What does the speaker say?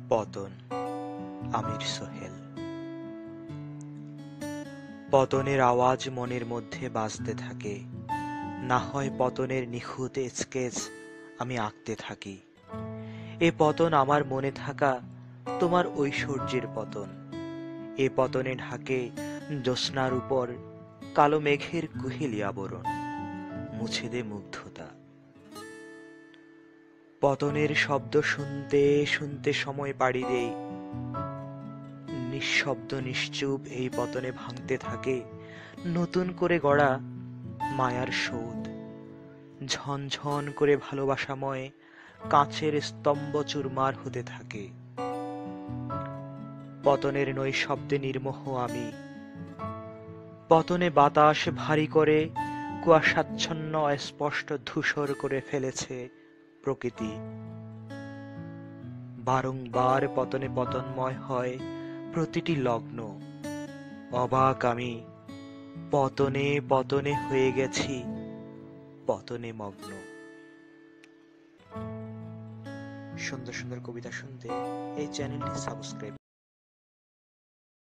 পতন। আমির সোহেল। পতনের আওয়াজ মনের মধ্যে বাজতে থাকে, না হয় পতনের নিখুঁত স্কেচ আমি আঁকতে থাকি। এ পতন আমার মনে থাকা তোমার ঐশ্বর্যের পতন। এ পতনে ঢাকে জ্যোৎস্নার উপর কালো মেঘের কুহেলি আবরণ, মুছে দে মুগ্ধতা। পতনের শব্দ শুনতে শুনতে সময় পাড়ি দেই, নিঃশব্দ নিশ্চুপ এই পতনে ভাঙতে থাকে নতুন করে গড়া মায়ার সৌধ। ঝনঝন করে ভালোবাসাময় কাঁচের স্তম্ভ চুরমার হতে থাকে। পতনের নৈশব্দে নির্মোহ আমি। পতনে বাতাস ভারী করে কুয়াশাচ্ছন্ন অস্পষ্ট ধূসর করে ফেলেছে প্রকৃতি। বারংবার পতনে পতনময় হয় প্রতিটি লগ্ন। অবাক আমি, পতনে পতনে হয়ে গেছি পতনে মগ্ন। সুন্দর সুন্দর কবিতা শুনতে এই চ্যানেলটি সাবস্ক্রাইব